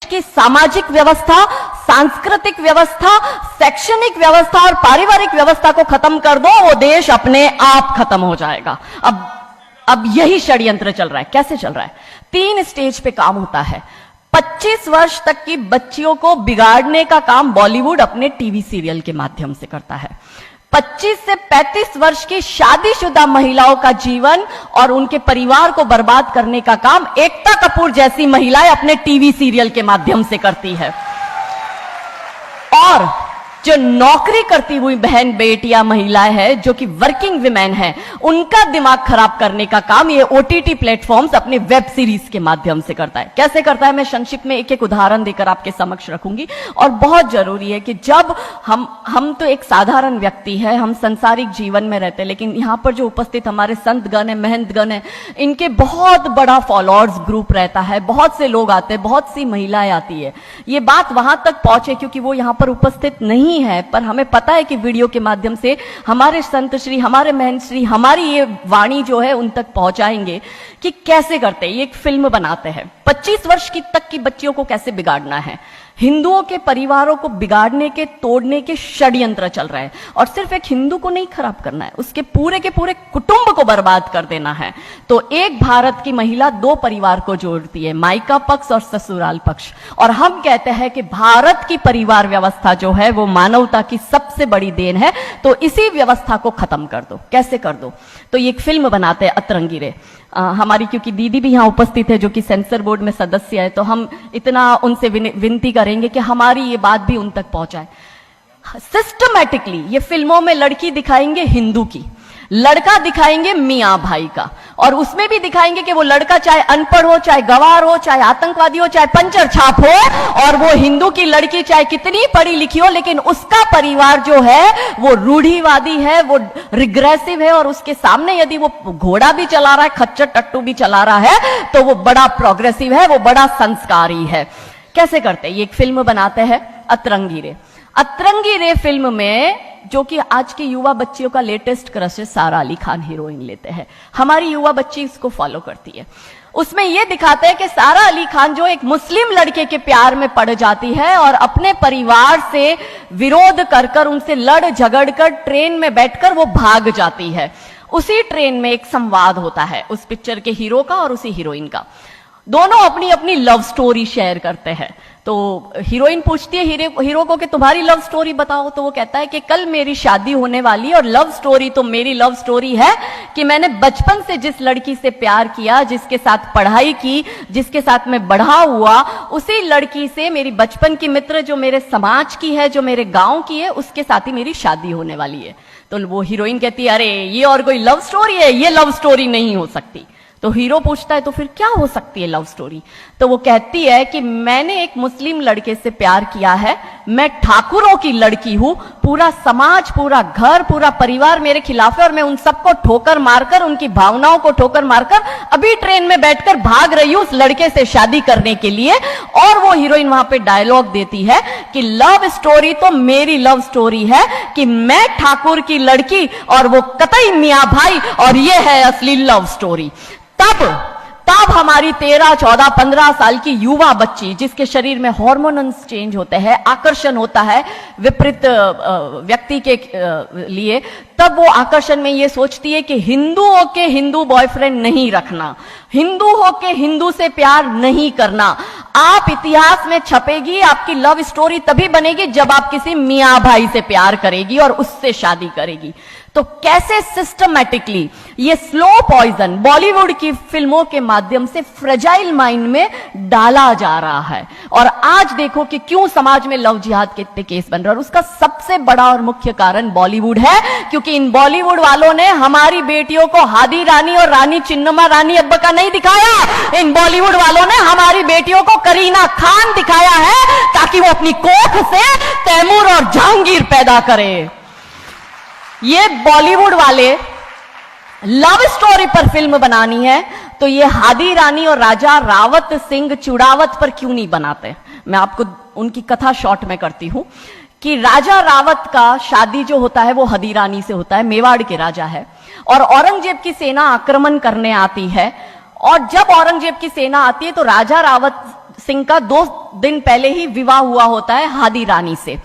की सामाजिक व्यवस्था, सांस्कृतिक व्यवस्था, शैक्षणिक व्यवस्था और पारिवारिक व्यवस्था को खत्म कर दो, वो देश अपने आप खत्म हो जाएगा। अब यही षड्यंत्र चल रहा है। कैसे चल रहा है? 3 स्टेज पे काम होता है। 25 वर्ष तक की बच्चियों को बिगाड़ने का काम बॉलीवुड अपने टीवी सीरियल के माध्यम से करता है। 25 से 35 वर्ष की शादीशुदा महिलाओं का जीवन और उनके परिवार को बर्बाद करने का काम एकता कपूर जैसी महिलाएं अपने टीवी सीरियल के माध्यम से करती है। और जो नौकरी करती हुई बहन बेटियां महिलाएं हैं, जो कि वर्किंग विमेन हैं, उनका दिमाग खराब करने का काम ये ओटीटी प्लेटफॉर्म्स अपने वेब सीरीज के माध्यम से करता है। कैसे करता है, मैं संक्षिप्त में एक एक उदाहरण देकर आपके समक्ष रखूंगी। और बहुत जरूरी है कि जब हम तो एक साधारण व्यक्ति है, हम संसारिक जीवन में रहते हैं, लेकिन यहां पर जो उपस्थित हमारे संतगण है, महंतगण है, इनके बहुत बड़ा फॉलोअर्स ग्रुप रहता है, बहुत से लोग आते हैं, बहुत सी महिलाएं आती है। ये बात वहां तक पहुंचे क्योंकि वो यहां पर उपस्थित नहीं है, पर हमें पता है कि वीडियो के माध्यम से हमारे संत श्री, हमारे महंत श्री हमारी ये वाणी जो है उन तक पहुंचाएंगे कि कैसे करते हैं। ये एक फिल्म बनाते हैं, 25 वर्ष तक की बच्चियों को कैसे बिगाड़ना है। हिंदुओं के परिवारों को बिगाड़ने के, तोड़ने के षड्यंत्र चल रहे हैं। और सिर्फ एक हिंदू को नहीं खराब करना है, उसके पूरे के पूरे कुटुंब को बर्बाद कर देना है। तो एक भारत की महिला 2 परिवार को जोड़ती है, मायका पक्ष और ससुराल पक्ष। और हम कहते हैं कि भारत की परिवार व्यवस्था जो है वो मानवता की सबसे बड़ी देन है। तो इसी व्यवस्था को खत्म कर दो। कैसे कर दो? तो ये एक फिल्म बनाते हैं अतरंगी रे। हमारी क्योंकि दीदी भी यहां उपस्थित है जो कि सेंसर बोर्ड में सदस्य है, तो हम इतना उनसे विनती करेंगे कि हमारी ये बात भी उन तक पहुंचाए। सिस्टमैटिकली ये फिल्मों में लड़की दिखाएंगे हिंदू की, लड़का दिखाएंगे मियां भाई का, और उसमें भी दिखाएंगे कि वो लड़का चाहे अनपढ़ हो, चाहे गवार हो, चाहे आतंकवादी हो, चाहे पंचर छाप हो, और वो हिंदू की लड़की चाहे कितनी पढ़ी लिखी हो, लेकिन उसका परिवार जो है वो रूढ़िवादी है, वो रिग्रेसिव है, और उसके सामने यदि वो घोड़ा भी चला रहा है, खच्चर टट्टू भी चला रहा है, तो वो बड़ा प्रोग्रेसिव है, वो बड़ा संस्कारी है। कैसे करते हैं? ये एक फिल्म बनाते हैं अतरंगी रे। अतरंगी रे फिल्म में, जो कि आज की युवा बच्चियों का लेटेस्ट क्रश है, सारा अली खान हीरोइन लेते हैं। हमारी युवा बच्ची इसको फॉलो करती है। उसमें यह दिखाते हैं कि सारा अली खान जो एक मुस्लिम लड़के के प्यार में पड़ जाती है और अपने परिवार से विरोध कर कर, उनसे लड़ झगड़ कर ट्रेन में बैठकर वो भाग जाती है। उसी ट्रेन में एक संवाद होता है उस पिक्चर के हीरो का और उसी हीरोइन का। दोनों अपनी अपनी लव स्टोरी शेयर करते हैं। तो हीरोइन पूछती है हीरो को कि तुम्हारी लव स्टोरी बताओ। तो वो कहता है कि कल मेरी शादी होने वाली, और लव स्टोरी तो मेरी लव स्टोरी है कि मैंने बचपन से जिस लड़की से प्यार किया, जिसके साथ पढ़ाई की, जिसके साथ मैं बढ़ा हुआ, उसी लड़की से, मेरी बचपन की मित्र जो मेरे समाज की है, जो मेरे गांव की है, उसके साथ ही मेरी शादी होने वाली है। तो वो हीरोइन कहती है अरे ये और कोई लव स्टोरी है, ये लव स्टोरी नहीं हो सकती। तो हीरो पूछता है तो फिर क्या हो सकती है लव स्टोरी? तो वो कहती है कि मैंने एक मुस्लिम लड़के से प्यार किया है, मैं ठाकुरों की लड़की हूं, पूरा समाज, पूरा घर, पूरा परिवार मेरे खिलाफ है, और मैं उन सबको ठोकर मारकर, उनकी भावनाओं को ठोकर मारकर अभी ट्रेन में बैठकर भाग रही हूं उस लड़के से शादी करने के लिए। और वो हीरोइन वहां पे डायलॉग देती है कि लव स्टोरी तो मेरी लव स्टोरी है कि मैं ठाकुर की लड़की और वो कतई मियां भाई, और ये है असली लव स्टोरी। तब हमारी 13, 14, 15 साल की युवा बच्ची, जिसके शरीर में हार्मोन्स चेंज होते हैं, आकर्षण होता है विपरीत व्यक्ति के लिए, तब वो आकर्षण में ये सोचती है कि हिंदुओं के हिंदू बॉयफ्रेंड नहीं रखना, हिंदू हो के हिंदू से प्यार नहीं करना। आप इतिहास में छपेगी, आपकी लव स्टोरी तभी बनेगी जब आप किसी मियां भाई से प्यार करेगी और उससे शादी करेगी। तो कैसे सिस्टमैटिकली ये स्लो पॉइजन बॉलीवुड की फिल्मों के माध्यम से फ्रेजाइल माइंड में डाला जा रहा है। और आज देखो कि क्यों समाज में लव जिहाद के इतने केस बन रहे हैं, और उसका सबसे बड़ा और मुख्य कारण बॉलीवुड है, क्योंकि इन बॉलीवुड वालों ने हमारी बेटियों को हादी रानी और रानी चिन्नमा रानी अब्बा का नहीं दिखाया। इन बॉलीवुड वालों ने हमारी बेटियों को करीना खान दिखाया है ताकि वो अपनी कोख से तैमूर और जहांगीर पैदा करे। ये बॉलीवुड वाले लव स्टोरी पर फिल्म बनानी है तो ये हादी रानी और राजा रावत सिंह चुड़ावत पर क्यों नहीं बनाते? मैं आपको उनकी कथा शॉर्ट में करती हूं कि राजा रावत का शादी जो होता है वो हदी रानी से होता है, मेवाड़ के राजा है, और औरंगजेब की सेना आक्रमण करने आती है। और जब औरंगजेब की सेना आती है तो राजा रावत सिंह का 2 दिन पहले ही विवाह हुआ होता है हादी रानी से।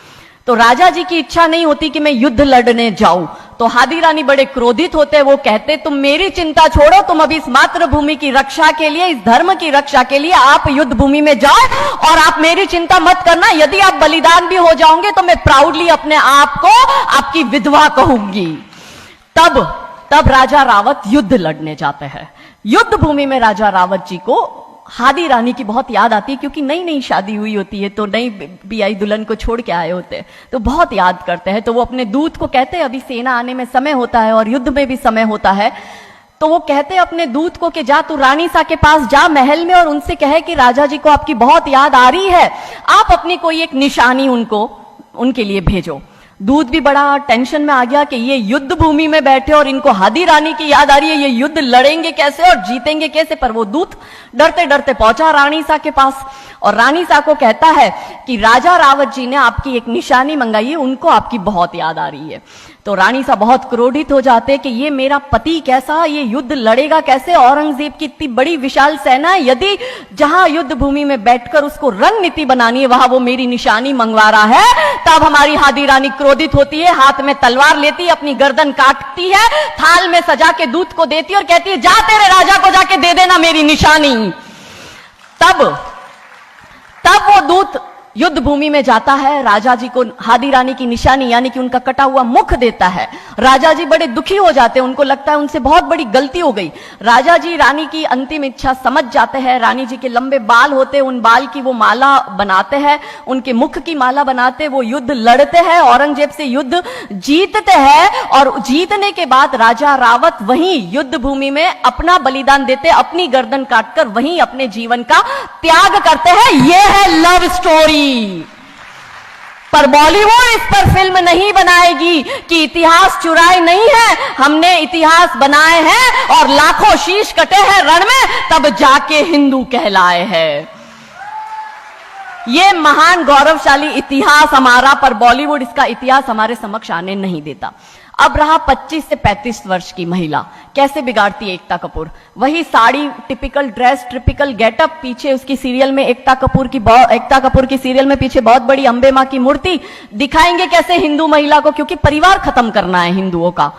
तो राजा जी की इच्छा नहीं होती कि मैं युद्ध लड़ने जाऊं, तो हादी रानी बड़े क्रोधित होते हैं। वो कहते तुम मेरी चिंता छोड़ो, तुम अभी इस मातृभूमि की रक्षा के लिए, इस धर्म की रक्षा के लिए आप युद्ध भूमि में जाओ और आप मेरी चिंता मत करना। यदि आप बलिदान भी हो जाओगे तो मैं प्राउडली अपने आप को आपकी विधवा कहूंगी। तब राजा रावत युद्ध लड़ने जाते हैं। युद्ध भूमि में राजा रावत जी को हादी रानी की बहुत याद आती है, क्योंकि नई नई शादी हुई होती है, तो नई बियाई दुल्हन को छोड़ के आए होते हैं, तो बहुत याद करते हैं। तो वो अपने दूत को कहते हैं अभी सेना आने में समय होता है और युद्ध में भी समय होता है, तो वो कहते हैं अपने दूत को कि जा तू रानी सा के पास जा महल में और उनसे कहे कि राजा जी को आपकी बहुत याद आ रही है, आप अपनी कोई एक निशानी उनके लिए भेजो। दूत भी बड़ा टेंशन में आ गया कि ये युद्ध भूमि में बैठे और इनको हादी रानी की याद आ रही है, ये युद्ध लड़ेंगे कैसे और जीतेंगे कैसे। पर वो दूत डरते डरते पहुंचा रानी सा के पास और रानी सा को कहता है कि राजा रावत जी ने आपकी एक निशानी मंगाई है, उनको आपकी बहुत याद आ रही है। तो रानी सा बहुत क्रोधित हो जाते कि ये मेरा पति कैसा, ये युद्ध लड़ेगा कैसे, औरंगजेब की इतनी बड़ी विशाल सेना है, यदि जहां युद्ध भूमि में बैठकर उसको रणनीति बनानी है वहां वो मेरी निशानी मंगवा रहा है। तब हमारी हादी रानी क्रोधित होती है, हाथ में तलवार लेती है, अपनी गर्दन काटती है, थाल में सजा के दूत को देती है और कहती है जा तेरे राजा को जाके दे देना मेरी निशानी। तब वो दूत युद्ध भूमि में जाता है, राजा जी को हादी रानी की निशानी यानी कि उनका कटा हुआ मुख देता है। राजा जी बड़े दुखी हो जाते हैं, उनको लगता है उनसे बहुत बड़ी गलती हो गई। राजा जी रानी की अंतिम इच्छा समझ जाते हैं। रानी जी के लंबे बाल होते हैं, उन बाल की वो माला बनाते हैं, उनके मुख की माला बनाते, वो युद्ध लड़ते हैं, औरंगजेब से युद्ध जीतते हैं और जीतने के बाद राजा रावत वहीं युद्ध भूमि में अपना बलिदान देते, अपनी गर्दन काटकर वहीं अपने जीवन का त्याग करते हैं। यह है लव स्टोरी। पर बॉलीवुड इस पर फिल्म नहीं बनाएगी कि इतिहास चुराए नहीं है, हमने इतिहास बनाए हैं और लाखों शीश कटे हैं रण में, तब जाके हिंदू कहलाए हैं। ये महान गौरवशाली इतिहास हमारा, पर बॉलीवुड इसका इतिहास हमारे समक्ष आने नहीं देता। अब रहा 25 से 35 वर्ष की महिला, कैसे बिगाड़ती है एकता कपूर। वही sari, typical dress, typical getup, पीछे उसकी सीरियल में एकता कपूर की सीरियल में पीछे बहुत बड़ी अंबे मां की मूर्ति। दिखाएंगे कैसे हिंदू महिला को, क्योंकि परिवार खत्म करना है हिंदुओं का।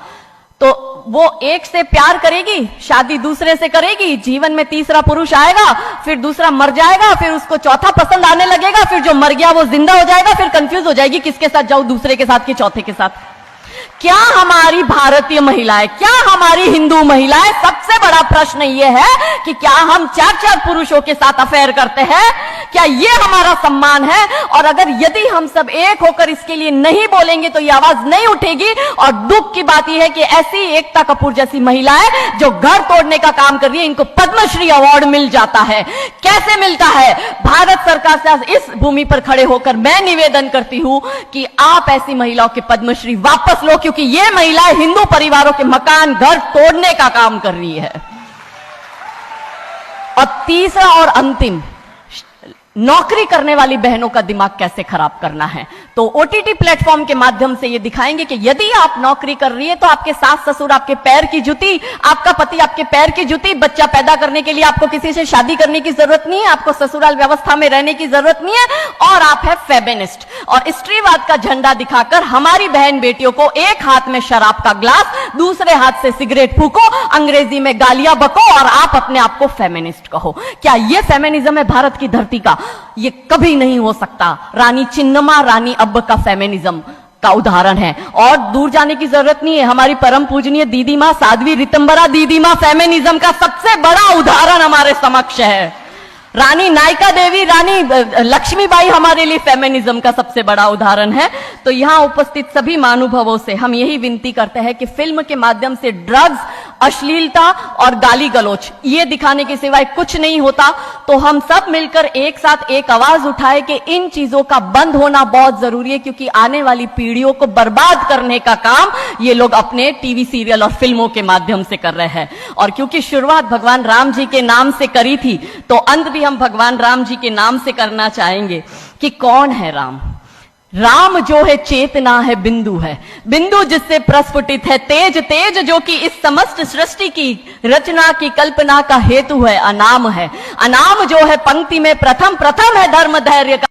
तो वो एक से प्यार करेगी, शादी दूसरे से करेगी, जीवन में तीसरा पुरुष आएगा, फिर दूसरा मर जाएगा, फिर उसको चौथा पसंद आने लगेगा, फिर जो मर गया वो जिंदा हो जाएगा, फिर कंफ्यूज हो जाएगी किसके साथ जाऊं, दूसरे के साथ कि चौथे के साथ। क्या हमारी भारतीय महिलाएं, क्या हमारी हिंदू महिलाएं, सबसे बड़ा प्रश्न यह है कि क्या हम 4-4 पुरुषों के साथ अफेयर करते हैं? क्या ये हमारा सम्मान है? और अगर यदि हम सब एक होकर इसके लिए नहीं बोलेंगे तो ये आवाज नहीं उठेगी। और दुख की बात यह है कि ऐसी एकता कपूर जैसी महिलाएं जो घर तोड़ने का काम कर रही है, इनको पद्मश्री अवार्ड मिल जाता है। कैसे मिलता है? भारत सरकार से इस भूमि पर खड़े होकर मैं निवेदन करती हूं कि आप ऐसी महिलाओं के पद्मश्री वापस लो, क्योंकि ये महिलाएं हिंदू परिवारों के मकान, घर तोड़ने का काम कर रही है। और तीसरा और अंतिम, नौकरी करने वाली बहनों का दिमाग कैसे खराब करना है। तो ओटीटी प्लेटफॉर्म के माध्यम से ये दिखाएंगे कि यदि आप नौकरी कर रही है तो आपके सास ससुर आपके पैर की जूती, आपका पति आपके पैर की जूती। बच्चा पैदा करने के लिए आपको किसी से शादी करने की जरूरत नहीं है, आपको ससुराल व्यवस्था में रहने की जरूरत नहीं है, और आप है फेमिनिस्ट। और स्त्रीवाद का झंडा दिखाकर हमारी बहन बेटियों को एक हाथ में शराब का ग्लास, दूसरे हाथ से सिगरेट फूको, अंग्रेजी में गालियां बको और आप अपने आप को फेमिनिस्ट कहो। क्या यह फेमिनिज्म है भारत की धरती का? ये कभी नहीं हो सकता। रानी चिन्नमा, रानी अब्ब का फेमिनिज्म का उदाहरण है, और दूर जाने की जरूरत नहीं है। हमारी परम पूजनीय दीदी मां साध्वी रितंबरा दीदी मां फेमिनिज्म का सबसे बड़ा उदाहरण हमारे समक्ष है। रानी नायका देवी, रानी लक्ष्मीबाई हमारे लिए फेमिनिज्म का सबसे बड़ा उदाहरण है। तो यहां उपस्थित सभी महानुभावों से हम यही विनती करते हैं कि फिल्म के माध्यम से ड्रग्स, अश्लीलता और गाली गलौच ये दिखाने के सिवाय कुछ नहीं होता। तो हम सब मिलकर एक साथ एक आवाज उठाए कि इन चीजों का बंद होना बहुत जरूरी है, क्योंकि आने वाली पीढ़ियों को बर्बाद करने का काम ये लोग अपने टीवी सीरियल और फिल्मों के माध्यम से कर रहे हैं। और क्योंकि शुरुआत भगवान राम जी के नाम से करी थी, तो अंत भी हम भगवान राम जी के नाम से करना चाहेंगे कि कौन है राम। राम जो है चेतना है, बिंदु है, बिंदु जिससे प्रस्फुटित है तेज, तेज जो कि इस समस्त सृष्टि की रचना की कल्पना का हेतु है, अनाम है, अनाम जो है पंक्ति में प्रथम, प्रथम है धर्म धैर्य का